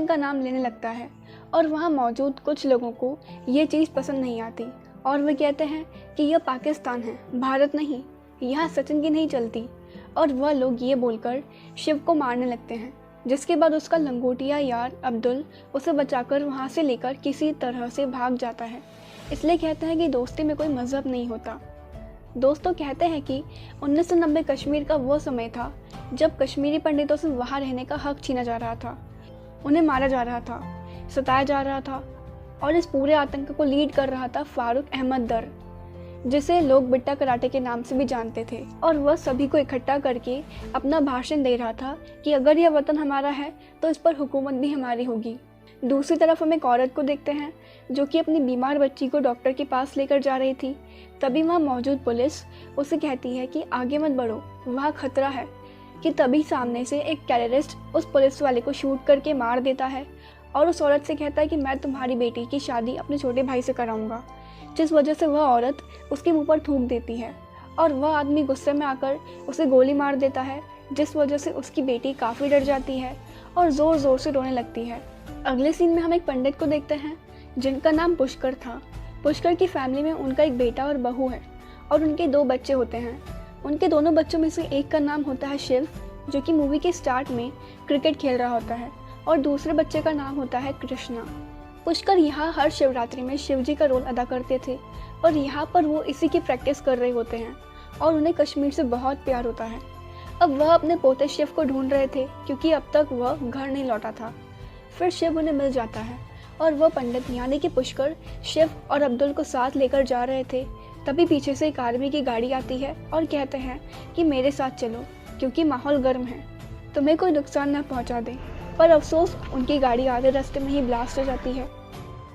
का नाम लेने लगता है और वहाँ मौजूद कुछ लोगों को ये चीज़ पसंद नहीं आती और वे कहते हैं कि यह पाकिस्तान है, भारत नहीं, यहाँ सचिन की नहीं चलती। और वह लोग ये बोलकर शिव को मारने लगते हैं, जिसके बाद उसका लंगोटिया यार अब्दुल उसे बचाकर वहाँ से लेकर किसी तरह से भाग जाता है। इसलिए कहते हैं कि दोस्ती में कोई मज़हब नहीं होता। दोस्तों कहते हैं कि 1990 कश्मीर का वो समय था जब कश्मीरी पंडितों से वहाँ रहने का हक छीना जा रहा था, उन्हें मारा जा रहा था, सताया जा रहा था और इस पूरे आतंक को लीड कर रहा था फारूक अहमद दर, जिसे लोग बिट्टा कराटे के नाम से भी जानते थे। और वह सभी को इकट्ठा करके अपना भाषण दे रहा था कि अगर यह वतन हमारा है तो इस पर हुकूमत भी हमारी होगी। दूसरी तरफ हम एक औरत को देखते हैं जो कि अपनी बीमार बच्ची को डॉक्टर के पास लेकर जा रही थी। तभी वहाँ मौजूद पुलिस उसे कहती है कि आगे मत बढ़ो, वहाँ खतरा है। कि तभी सामने से एक टेररिस्ट उस पुलिस वाले को शूट करके मार देता है और उस औरत से कहता है कि मैं तुम्हारी बेटी की शादी अपने छोटे भाई से कराऊंगा, जिस वजह से वह औरत उसके मुंह पर थूक देती है और वह आदमी गुस्से में आकर उसे गोली मार देता है, जिस वजह से उसकी बेटी काफ़ी डर जाती है और ज़ोर ज़ोर से रोने लगती है। अगले सीन में हम एक पंडित को देखते हैं जिनका नाम पुष्कर था। पुष्कर की फैमिली में उनका एक बेटा और बहू है और उनके 2 बच्चे होते हैं। उनके दोनों बच्चों में से एक का नाम होता है शिव, जो कि मूवी के स्टार्ट में क्रिकेट खेल रहा होता है, और दूसरे बच्चे का नाम होता है कृष्णा। पुष्कर यहाँ हर शिवरात्रि में शिव जी का रोल अदा करते थे और यहाँ पर वो इसी की प्रैक्टिस कर रहे होते हैं और उन्हें कश्मीर से बहुत प्यार होता है। अब वह अपने पोते शिव को ढूंढ रहे थे क्योंकि अब तक वह घर नहीं लौटा था। फिर शिव उन्हें मिल जाता है और वह पंडित यानी कि पुष्कर शिव और अब्दुल को साथ लेकर जा रहे थे। तभी पीछे से एक आर्मी की गाड़ी आती है और कहते हैं कि मेरे साथ चलो क्योंकि माहौल गर्म है, तुम्हें कोई नुकसान न पहुंचा दे। पर अफसोस उनकी गाड़ी आधे रास्ते में ही ब्लास्ट हो जाती है।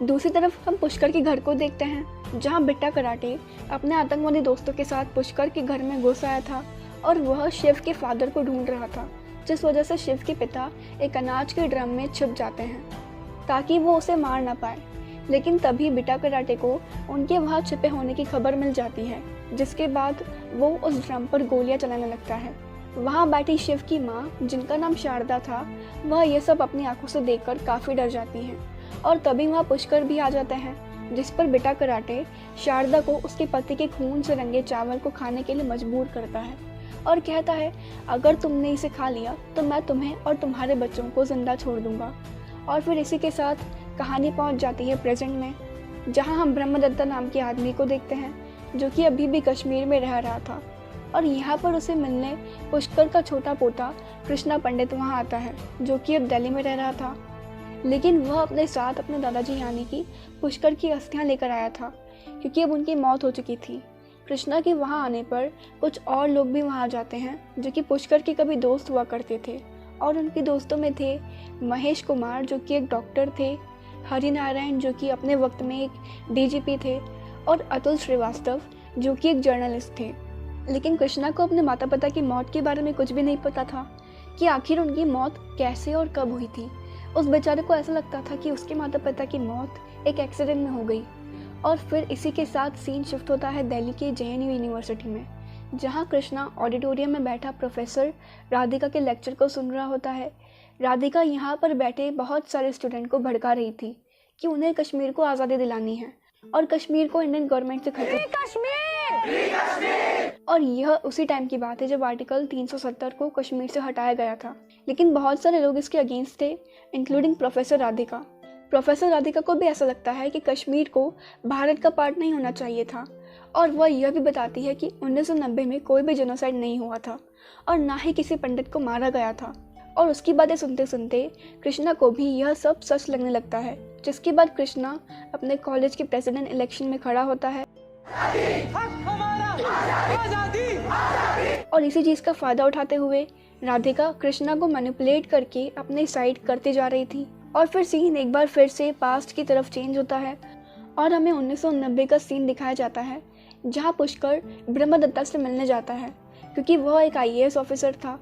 दूसरी तरफ हम पुष्कर के घर को देखते हैं जहां बिट्टा कराटे अपने आतंकवादी दोस्तों के साथ पुष्कर के घर में घुस आया था और वह शिव के फादर को ढूंढ रहा था, जिस वजह से शिव के पिता एक अनाज के ड्रम में छिप जाते हैं ताकि वो उसे मार ना पाए। लेकिन तभी बिट्टा कराटे को उनके वहाँ छिपे होने की खबर मिल जाती है, जिसके बाद वो उस ड्रम पर गोलियां चलाने लगता है। वहाँ बैठी शिव की माँ, जिनका नाम शारदा था, वह यह सब अपनी आंखों से देखकर काफ़ी डर जाती हैं। और तभी वहाँ पुष्कर भी आ जाते हैं, जिस पर बिट्टा कराटे शारदा को उसके पति के खून से रंगे चावल को खाने के लिए मजबूर करता है और कहता है अगर तुमने इसे खा लिया तो मैं तुम्हें और तुम्हारे बच्चों को जिंदा छोड़ दूंगा। और फिर इसी के साथ कहानी पहुंच जाती है प्रेजेंट में, जहां हम ब्रह्मदत्ता नाम के आदमी को देखते हैं जो कि अभी भी कश्मीर में रह रहा था और यहाँ पर उसे मिलने पुष्कर का छोटा पोता कृष्णा पंडित वहाँ आता है, जो कि अब दिल्ली में रह रहा था। लेकिन वह अपने साथ अपने दादाजी यानी कि पुष्कर की अस्थियाँ लेकर आया था क्योंकि अब उनकी मौत हो चुकी थी। कृष्णा के वहाँ आने पर कुछ और लोग भी वहाँ आ जाते हैं जो कि पुष्कर के कभी दोस्त हुआ करते थे और उनके दोस्तों में थे महेश कुमार जो कि एक डॉक्टर थे, हरिनारायण जो कि अपने वक्त में एक डीजीपी थे और अतुल श्रीवास्तव जो कि एक जर्नलिस्ट थे। लेकिन कृष्णा को अपने माता पिता की मौत के बारे में कुछ भी नहीं पता था कि आखिर उनकी मौत कैसे और कब हुई थी। उस बेचारे को ऐसा लगता था कि उसके माता पिता की मौत एक एक्सीडेंट में हो गई। और फिर इसी के साथ सीन शिफ्ट होता है दिल्ली के JNU यूनिवर्सिटी में, जहां कृष्णा ऑडिटोरियम में बैठा प्रोफेसर राधिका के लेक्चर को सुन रहा होता है। राधिका यहाँ पर बैठे बहुत सारे स्टूडेंट को भड़का रही थी कि उन्हें कश्मीर को आज़ादी दिलानी है और कश्मीर को इंडियन गवर्नमेंट से और यह उसी टाइम की बात है जब आर्टिकल 370 को कश्मीर से हटाया गया था। लेकिन बहुत सारे लोग इसके अगेंस्ट थे, including professor Radhika. Professor Radhika को भी ऐसा लगता है कि कश्मीर को भारत का पार्ट नहीं होना चाहिए था और वह यह भी बताती है कि 1990 में कोई भी जेनोसाइड नहीं हुआ था और ना ही किसी पंडित को मारा गया था। और उसकी बातें सुनते सुनते कृष्णा को भी यह सब सच लगने लगता है, जिसके बाद कृष्णा अपने कॉलेज के प्रेसिडेंट इलेक्शन में खड़ा होता है और इसी चीज़ का फ़ायदा उठाते हुए राधिका कृष्णा को मैनिपुलेट करके अपने साइड करते जा रही थी। और फिर सीन एक बार फिर से पास्ट की तरफ चेंज होता है और हमें 1990 का सीन दिखाया जाता है, जहां पुष्कर ब्रह्मदत्ता से मिलने जाता है क्योंकि वह एक IAS ऑफिसर था।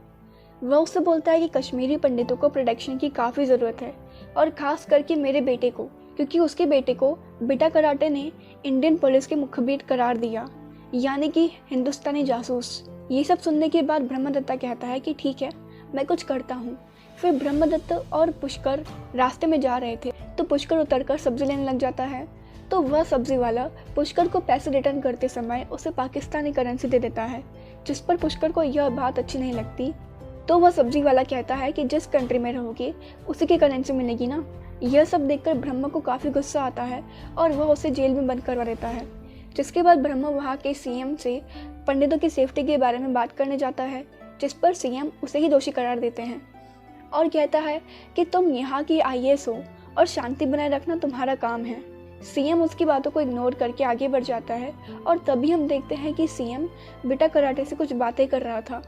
वह उससे बोलता है कि कश्मीरी पंडितों को प्रोटेक्शन की काफ़ी ज़रूरत है और ख़ास करके मेरे बेटे को, क्योंकि उसके बेटे को बिट्टा कराटे ने इंडियन पुलिस के मुखबिर करार दिया, यानी कि हिंदुस्तानी जासूस। ये सब सुनने के बाद ब्रह्मदत्ता कहता है कि ठीक है, मैं कुछ करता हूँ। फिर ब्रह्मदत्त और पुष्कर रास्ते में जा रहे थे तो पुष्कर उतरकर सब्जी लेने लग जाता है। तो वह सब्जी वाला पुष्कर को पैसे रिटर्न करते समय उसे पाकिस्तानी करेंसी दे देता है, जिस पर पुष्कर को यह बात अच्छी नहीं लगती। तो वह सब्जी वाला कहता है कि जिस कंट्री में रहोगे उसी की करेंसी मिलेगी ना। यह सब देखकर ब्रह्म को काफ़ी गुस्सा आता है और वह उसे जेल में बंद करवा देता है। जिसके बाद ब्रह्म वहाँ के सीएम से पंडितों की सेफ्टी के बारे में बात करने जाता है, जिस पर सीएम उसे ही दोषी करार देते हैं और कहता है कि तुम यहाँ की आईएएस हो और शांति बनाए रखना तुम्हारा काम है। सीएम उसकी बातों को इग्नोर करके आगे बढ़ जाता है और तभी हम देखते हैं कि सीएम बिटा कराटे से कुछ बातें कर रहा था।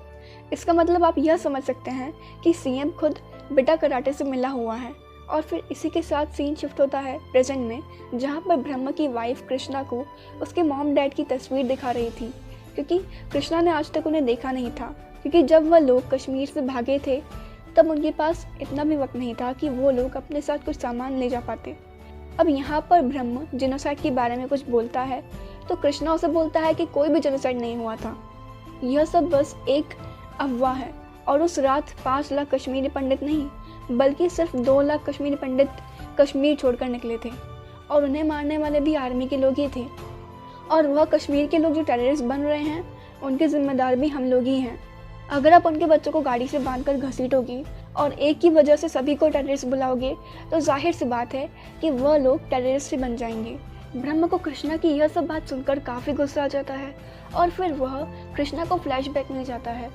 इसका मतलब आप यह समझ सकते हैं कि सीएम खुद बिटा कराटे से मिला हुआ है। और फिर इसी के साथ सीन शिफ्ट होता है प्रेजेंट में, जहाँ पर ब्रह्म की वाइफ कृष्णा को उसके मॉम डैड की तस्वीर दिखा रही थी, क्योंकि कृष्णा ने आज तक उन्हें देखा नहीं था, क्योंकि जब वह लोग कश्मीर से भागे थे तब उनके पास इतना भी वक्त नहीं था कि वो लोग अपने साथ कुछ सामान ले जा पाते। अब यहाँ पर ब्रह्म जेनोसाइड के बारे में कुछ बोलता है तो कृष्णा उसे बोलता है कि कोई भी जेनोसाइड नहीं हुआ था, यह सब बस एक अफवाह है। और उस रात 5 लाख कश्मीरी पंडित नहीं बल्कि सिर्फ 2 लाख कश्मीरी पंडित कश्मीर छोड़कर निकले थे और उन्हें मारने वाले भी आर्मी के लोग ही थे। और वह कश्मीर के लोग जो टेररिस्ट बन रहे हैं उनके जिम्मेदार भी हम लोग ही हैं। अगर आप उनके बच्चों को गाड़ी से बांधकर घसीटोगे और एक की वजह से सभी को टेररिस्ट बुलाओगे तो जाहिर सी बात है कि वह लोग टेररिस्ट ही बन जाएंगे। ब्रह्म को कृष्णा की यह सब बात सुनकर काफ़ी गुस्सा आ जाता है और फिर वह कृष्णा को फ्लैशबैक में जाता है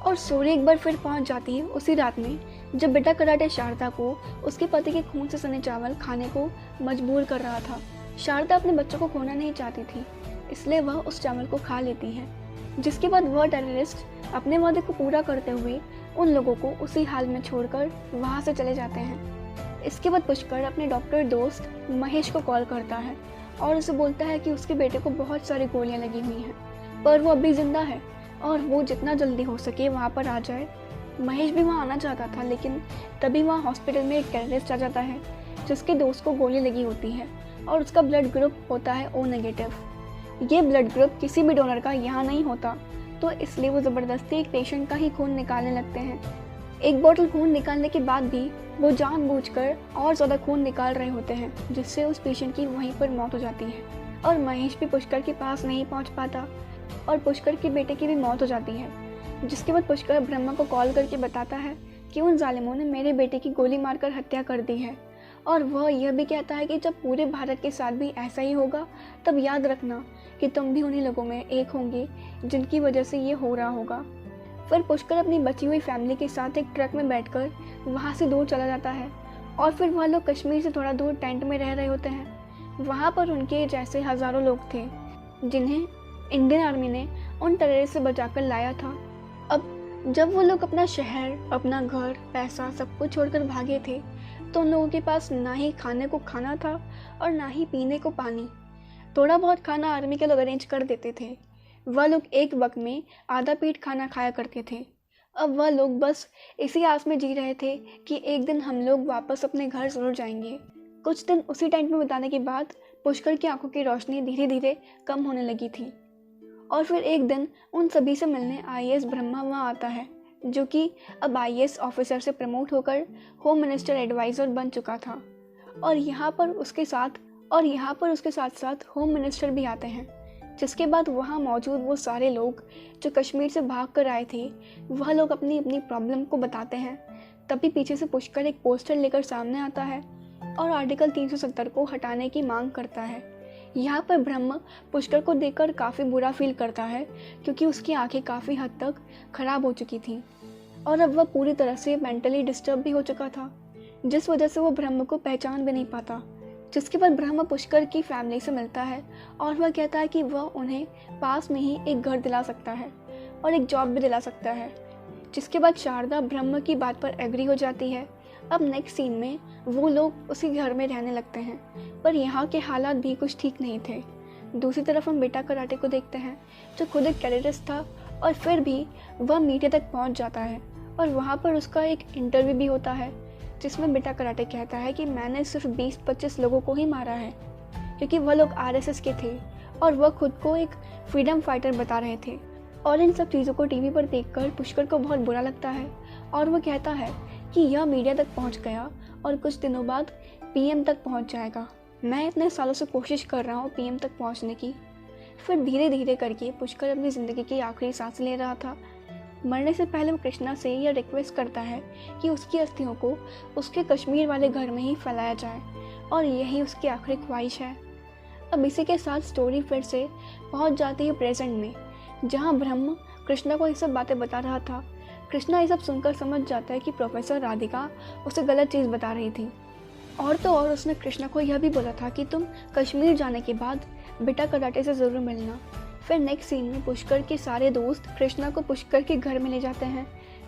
और स्टोरी एक बार फिर पहुंच जाती है उसी रात में जब बिटा कराटे शारदा को उसके पति के खून से सने चावल खाने को मजबूर कर रहा था। शारदा अपने बच्चों को खोना नहीं चाहती थी, इसलिए वह उस चावल को खा लेती है। जिसके बाद वह टेररिस्ट अपने वादे को पूरा करते हुए उन लोगों को उसी हाल में छोड़कर वहाँ से चले जाते हैं। इसके बाद पुष्कर अपने डॉक्टर दोस्त महेश को कॉल करता है और उसे बोलता है कि उसके बेटे को बहुत सारी गोलियां लगी हुई हैं, पर वो अभी जिंदा है और वो जितना जल्दी हो सके वहाँ पर आ जाए। महेश भी वहाँ आना चाहता था, लेकिन तभी वहाँ हॉस्पिटल में एक टेररिस्ट आ जाता है जिसके दोस्त को गोली लगी होती है और उसका ब्लड ग्रुप होता है O नेगेटिव। ये ब्लड ग्रुप किसी भी डोनर का यहाँ नहीं होता, तो इसलिए वो ज़बरदस्ती एक पेशेंट का ही खून निकालने लगते हैं। एक बोतल खून निकालने के बाद भी वो जानबूझकर और ज़्यादा खून निकाल रहे होते हैं, जिससे उस पेशेंट की वहीं पर मौत हो जाती है और महेश भी पुष्कर के पास नहीं पहुंच पाता और पुष्कर के बेटे की भी मौत हो जाती है। जिसके बाद पुष्कर ब्रह्मा को कॉल करके बताता है कि उन जालिमों ने मेरे बेटे की गोली मारकर हत्या कर दी है और वह यह भी कहता है कि जब पूरे भारत के साथ भी ऐसा ही होगा तब याद रखना कि तुम भी उन्हीं लोगों में एक होंगे जिनकी वजह से ये हो रहा होगा। फिर पुष्कर अपनी बची हुई फैमिली के साथ एक ट्रक में बैठकर वहाँ से दूर चला जाता है और फिर वह लोग कश्मीर से थोड़ा दूर टेंट में रह रहे होते हैं। वहाँ पर उनके जैसे हज़ारों लोग थे जिन्हें इंडियन आर्मी ने उन टेररिस्ट से बचाकर लाया था। अब जब वो लोग अपना शहर, अपना घर, पैसा सब कुछ छोड़कर भागे थे तो उन लोगों के पास ना ही खाने को खाना था और ना ही पीने को पानी। थोड़ा बहुत खाना आर्मी के लोग अरेंज कर देते थे। वह लोग एक वक्त में आधा पेट खाना खाया करते थे। अब वह लोग बस इसी आस में जी रहे थे कि एक दिन हम लोग वापस अपने घर ज़रूर जाएंगे। कुछ दिन उसी टेंट में बिताने के बाद पुष्कर की आंखों की रोशनी धीरे धीरे कम होने लगी थी और फिर एक दिन उन सभी से मिलने आईएएस ब्रह्मा वहाँ आता है, जो कि अब आईएएस ऑफिसर से प्रमोट होकर होम मिनिस्टर एडवाइज़र बन चुका था। और यहाँ पर उसके साथ साथ होम मिनिस्टर भी आते हैं। जिसके बाद वहाँ मौजूद वो सारे लोग जो कश्मीर से भाग कर आए थे वह लोग अपनी अपनी प्रॉब्लम को बताते हैं। तभी पीछे से पुष्कर एक पोस्टर लेकर सामने आता है और आर्टिकल 370 को हटाने की मांग करता है। यहाँ पर ब्रह्म पुष्कर को देखकर काफ़ी बुरा फील करता है क्योंकि उसकी आंखें काफ़ी हद तक ख़राब हो चुकी थी और अब वह पूरी तरह से मेंटली डिस्टर्ब भी हो चुका था, जिस वजह से वो ब्रह्म को पहचान भी नहीं पाता। जिसके बाद ब्रह्म पुष्कर की फैमिली से मिलता है और वह कहता है कि वह उन्हें पास में ही एक घर दिला सकता है और एक जॉब भी दिला सकता है। जिसके बाद शारदा ब्रह्म की बात पर एग्री हो जाती है। अब नेक्स्ट सीन में वो लोग उसी घर में रहने लगते हैं, पर यहाँ के हालात भी कुछ ठीक नहीं थे। दूसरी तरफ हम बिटा कराटे को देखते हैं, जो खुद एक टेररिस्ट था और फिर भी वह मीडिया तक पहुँच जाता है और वहाँ पर उसका एक इंटरव्यू भी होता है जिसमें बिटा कराटे कहता है कि मैंने सिर्फ 20-25 लोगों को ही मारा है, क्योंकि वह लोग आरएसएस के थे और वह खुद को एक फ्रीडम फाइटर बता रहे थे। और इन सब चीज़ों को टीवी पर देखकर पुष्कर को बहुत बुरा लगता है और वह कहता है कि यह मीडिया तक पहुंच गया और कुछ दिनों बाद पीएम तक पहुंच जाएगा। मैं इतने सालों से कोशिश कर रहा हूँ पीएम तक पहुंचने की। फिर धीरे धीरे करके पुष्कर अपनी ज़िंदगी की आखिरी सांस ले रहा था। मरने से पहले वो कृष्णा से यह रिक्वेस्ट करता है कि उसकी अस्थियों को उसके कश्मीर वाले घर में ही फैलाया जाए और यही उसकी आखिरी ख्वाहिश है। अब इसी के साथ स्टोरी फिर से पहुंच जाती है प्रेजेंट में, जहां ब्रह्म कृष्णा को ये सब बातें बता रहा था। कृष्णा ये सब सुनकर समझ जाता है कि प्रोफेसर राधिका उसे गलत चीज़ बता रही थी। और तो और उसने कृष्णा को यह भी बोला था कि तुम कश्मीर जाने के बाद बेटा कराटे से ज़रूर मिलना। फिर नेक्स्ट सीन में पुष्कर के सारे दोस्त कृष्णा को पुष्कर के घर में ले जाते हैं,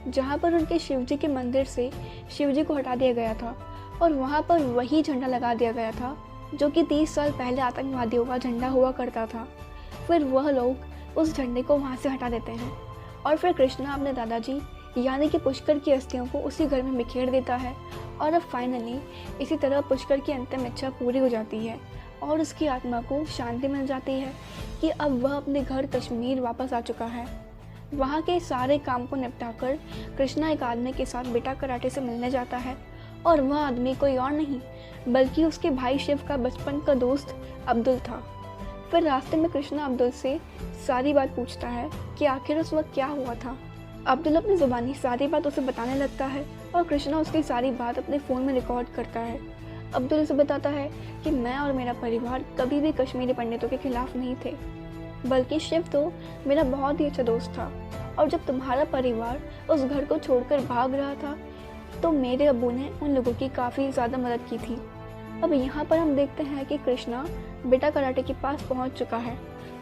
जहाँ पर उनके शिवजी के मंदिर से शिवजी को हटा दिया गया था और वहाँ पर वही झंडा लगा दिया गया था जो कि 30 साल पहले आतंकवादियों का झंडा हुआ करता था। फिर वह लोग उस झंडे को वहाँ से हटा देते हैं और फिर कृष्णा अपने दादाजी यानी कि पुष्कर की अस्थियों को उसी घर में बिखेर देता है। और अब फाइनली इसी तरह पुष्कर की अंतिम इच्छा पूरी हो जाती है और उसकी आत्मा को शांति मिल जाती है कि अब वह अपने घर कश्मीर वापस आ चुका है। वहाँ के सारे काम को निपटाकर कृष्णा एक आदमी के साथ बेटा कराटे से मिलने जाता है और वह आदमी कोई और नहीं बल्कि उसके भाई शिव का बचपन का दोस्त अब्दुल था। फिर रास्ते में कृष्णा अब्दुल से सारी बात पूछता है कि आखिर उस वक्त क्या हुआ था। अब्दुल अपनी ज़ुबानी सारी बात उसे बताने लगता है और कृष्णा उसकी सारी बात अपने फ़ोन में रिकॉर्ड करता है। अब्दुल उसे बताता है कि मैं और मेरा परिवार कभी भी कश्मीरी पंडितों के खिलाफ नहीं थे, बल्कि शिव तो मेरा बहुत ही अच्छा दोस्त था और जब तुम्हारा परिवार उस घर को छोड़कर भाग रहा था तो मेरे अब्बू ने उन लोगों की काफ़ी ज़्यादा मदद की थी। अब यहाँ पर हम देखते हैं कि कृष्णा बेटा कराटे के पास पहुँच चुका है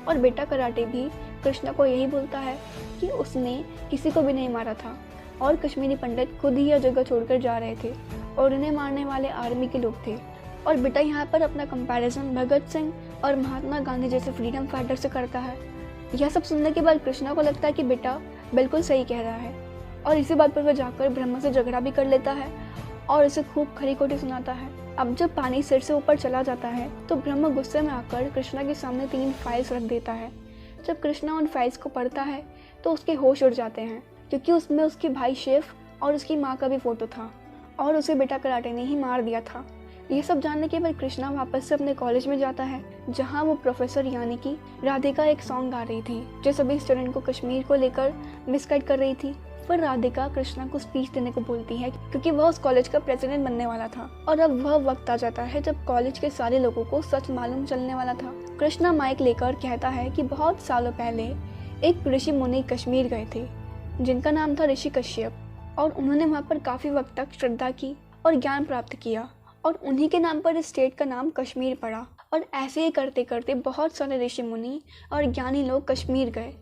और बेटा कराटे भी कृष्णा को यही बोलता है कि उसने किसी को भी नहीं मारा था और कश्मीरी पंडित खुद ही यह जगह छोड़कर जा रहे थे और उन्हें मारने वाले आर्मी के लोग थे। और बेटा यहाँ पर अपना कंपैरिजन भगत सिंह और महात्मा गांधी जैसे फ्रीडम फाइटर से करता है। यह सब सुनने के बाद कृष्णा को लगता है कि बेटा बिल्कुल सही कह रहा है और इसी बात पर वह जाकर ब्रह्मा से झगड़ा भी कर लेता है और उसे खूब खरी खोटी सुनाता है। अब जब पानी सिर से ऊपर चला जाता है तो ब्रह्मा गुस्से में आकर कृष्णा के सामने 3 फाइल्स रख देता है। जब कृष्णा उन फाइल्स को पढ़ता है तो उसके होश उड़ जाते हैं क्योंकि उसमें उसके भाई शिव और उसकी माँ का भी फोटो था और उसे बेटा कराटे ने ही मार दिया था। ये सब जानने के बाद कृष्णा वापस से अपने कॉलेज में जाता है जहाँ वो प्रोफेसर यानी कि राधिका एक सॉन्ग गा रही थी जो सभी स्टूडेंट को कश्मीर को लेकर मिसगाइड कर रही थी। फिर राधिका कृष्णा को स्पीच देने को बोलती है क्योंकि वह उस कॉलेज का प्रेसिडेंट बनने वाला था और अब वह वक्त आ जाता है जब कॉलेज के सारे लोगों को सच मालूम चलने वाला था। कृष्णा माइक लेकर कहता है कि बहुत सालों पहले एक ऋषि मुनि कश्मीर गए थे जिनका नाम था ऋषि कश्यप और उन्होंने वहाँ पर काफ़ी वक्त तक श्रद्धा की और ज्ञान प्राप्त किया और उन्हीं के नाम पर इस स्टेट का नाम कश्मीर पड़ा। और ऐसे ही करते करते बहुत सारे ऋषि मुनि और ज्ञानी लोग कश्मीर गए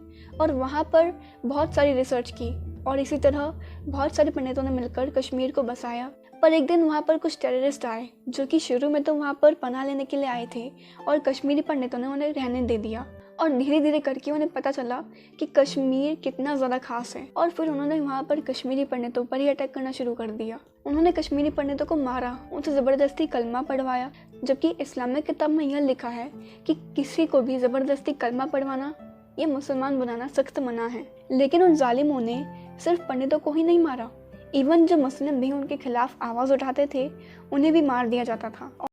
और वहाँ पर बहुत सारी रिसर्च की और इसी तरह बहुत सारे पंडितों ने मिलकर कश्मीर को बसाया। पर एक दिन वहाँ पर कुछ टेररिस्ट आए जो कि शुरू में तो वहाँ पर पनाह लेने के लिए आए थे और कश्मीरी पंडितों ने उन्हें रहने दे दिया और धीरे धीरे करके उन्हें पता चला कि कश्मीर कितना ज़्यादा खास है और फिर उन्होंने वहाँ पर कश्मीरी पंडितों पर ही अटैक करना शुरू कर दिया। उन्होंने कश्मीरी पंडितों को मारा, उनसे ज़बरदस्ती कलमा पढ़वाया, जबकि इस्लामिक किताब में यह लिखा है कि किसी को भी ज़बरदस्ती कलमा पढ़वाना ये मुसलमान बनाना सख्त मना है। लेकिन उन जालिमों ने सिर्फ पंडितों को ही नहीं मारा, इवन जो मुस्लिम भी उनके खिलाफ आवाज़ उठाते थे उन्हें भी मार दिया जाता था।